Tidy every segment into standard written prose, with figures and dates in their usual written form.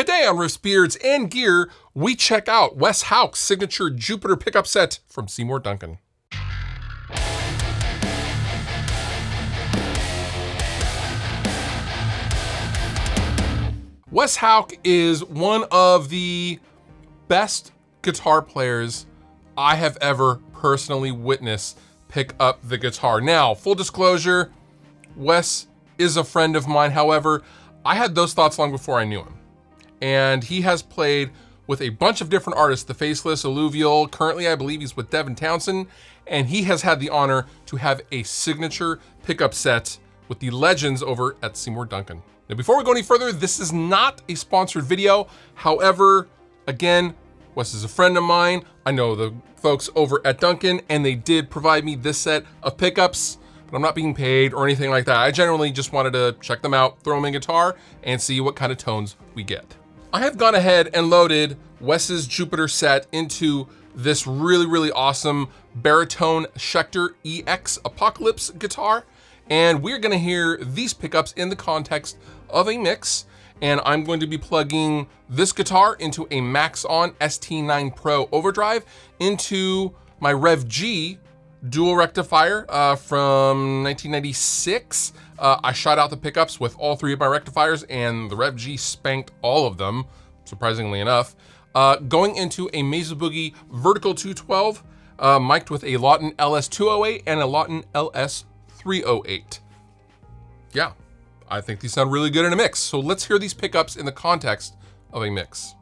Today on Riffs, Beards, and Gear, we check out Wes Hauch's signature Jupiter pickup set from Seymour Duncan. Wes Hauch is one of the best guitar players I have ever personally witnessed pick up the guitar. Now, full disclosure, Wes is a friend of mine. However, I had those thoughts long before I knew him. And he has played with a bunch of different artists, The Faceless, Alluvial. Currently, I believe he's with Devin Townsend. And he has had the honor to have a signature pickup set with the legends over at Seymour Duncan. Now, before we go any further, this is not a sponsored video. However, again, Wes is a friend of mine. I know the folks over at Duncan, and they did provide me this set of pickups, but I'm not being paid or anything like that. I generally just wanted to check them out, throw them in guitar, and see what kind of tones we get. I have gone ahead and loaded Wes's Jupiter set into this really awesome baritone Schecter EX Apocalypse guitar, and we're gonna hear these pickups in the context of a mix. And I'm going to be plugging this guitar into a Max-On ST9 Pro overdrive into my Rev G dual rectifier from 1996. I shot out the pickups with all three of my rectifiers, and the Rev G spanked all of them, surprisingly enough. Going into a Mesa Boogie Vertical 212, mic'd with a Lawton LS208 and a Lawton LS308. Yeah. I think these sound really good in a mix. So let's hear these pickups in the context of a mix.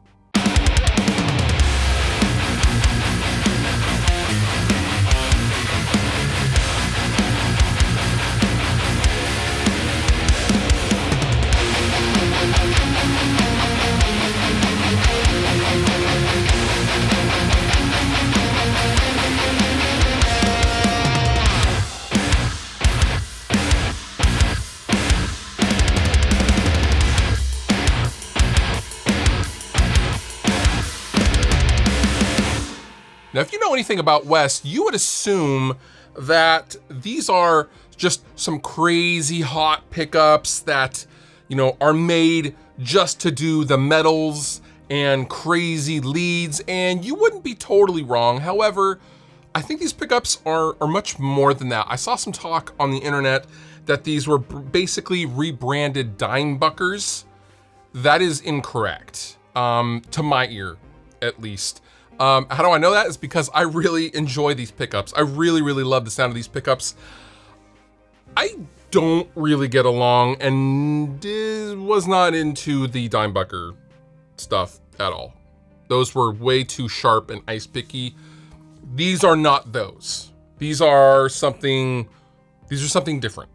Now, if you know anything about Wes, you would assume that these are just some crazy hot pickups that, you know, are made just to do the medals and crazy leads, and you wouldn't be totally wrong. However, I think these pickups are much more than that. I saw some talk on the internet that these were basically rebranded dimebuckers. That is incorrect, to my ear, at least. How do I know that? It's because I really enjoy these pickups. I really love the sound of these pickups. I don't really get along and was not into the dimebucker stuff at all. Those were way too sharp and ice picky. These are not those. These are something different.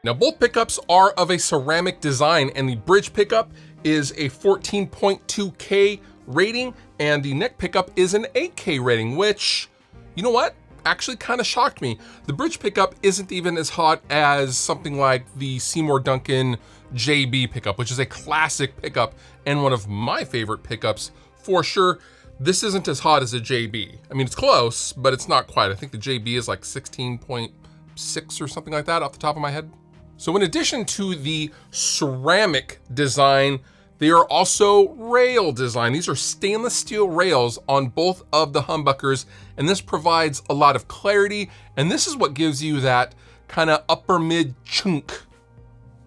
Now, both pickups are of a ceramic design, and the bridge pickup is a 14.2K rating, and the neck pickup is an 8K rating, which, you know what, actually kind of shocked me. The bridge pickup isn't even as hot as something like the Seymour Duncan JB pickup, which is a classic pickup and one of my favorite pickups for sure. This isn't as hot as a JB. I mean, it's close, but it's not quite. I think the JB is like 16.6 or something like that off the top of my head. So in addition to the ceramic design, they are also rail design. These are stainless steel rails on both of the humbuckers, and this provides a lot of clarity, and this is what gives you that kind of upper mid chunk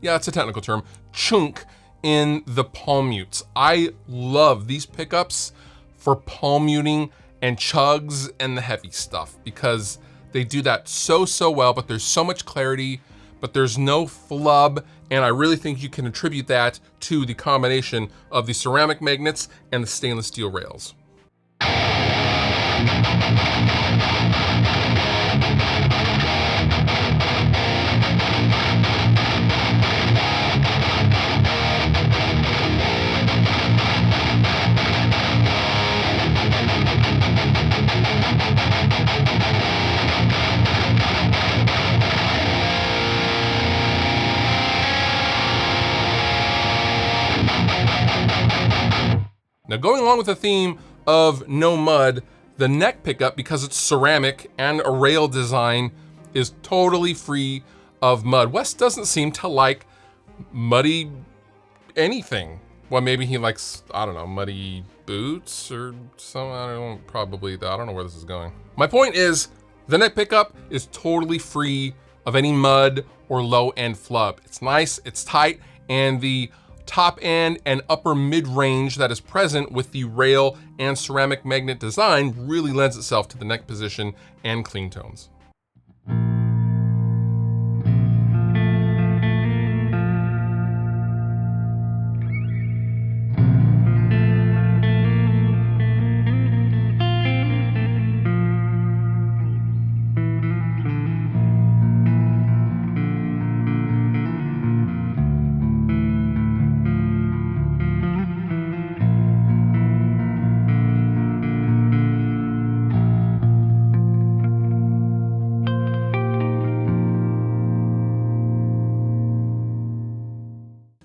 yeah, it's a technical term, chunk in the palm mutes. I love these pickups for palm muting and chugs and the heavy stuff because they do that so well, but there's so much clarity, but there's no flub. And I really think you can attribute that to the combination of the ceramic magnets and the stainless steel rails. Now, going along with the theme of no mud, the neck pickup, because it's ceramic and a rail design, is totally free of mud. Wes doesn't seem to like muddy anything. Well, maybe he likes, I don't know, muddy boots or something. I don't know where this is going. My point is, the neck pickup is totally free of any mud or low end flub. It's nice, it's tight, and the top end and upper mid-range that is present with the rail and ceramic magnet design really lends itself to the neck position and clean tones.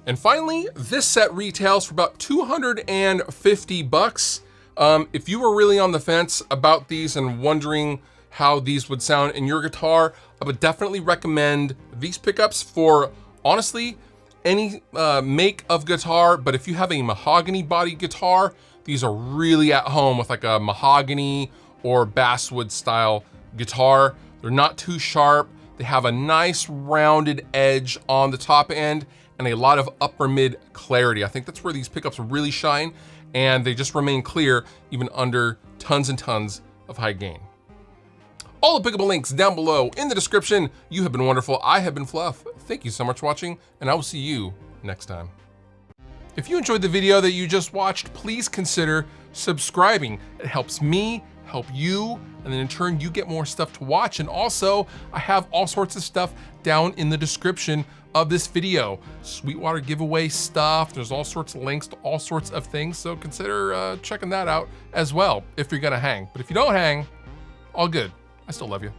And finally, this set retails for about 250 bucks. If you were really on the fence about these and wondering how these would sound in your guitar, I would definitely recommend these pickups for, honestly, any make of guitar. But if you have a mahogany body guitar, these are really at home with like a mahogany or basswood style guitar. They're not too sharp. They have a nice rounded edge on the top end and a lot of upper mid clarity. I think that's where these pickups really shine, and they just remain clear even under tons and tons of high gain. All the pickable links down below in the description. You have been wonderful. I have been Fluff. Thank you so much for watching, and I will see you next time. If you enjoyed the video that you just watched, please consider subscribing. It helps me, help you, and then in turn you get more stuff to watch. And also, I have all sorts of stuff down in the description of this video. Sweetwater giveaway stuff. There's all sorts of links to all sorts of things, so consider checking that out as well if you're gonna hang. But if you don't hang, all good. I still love you.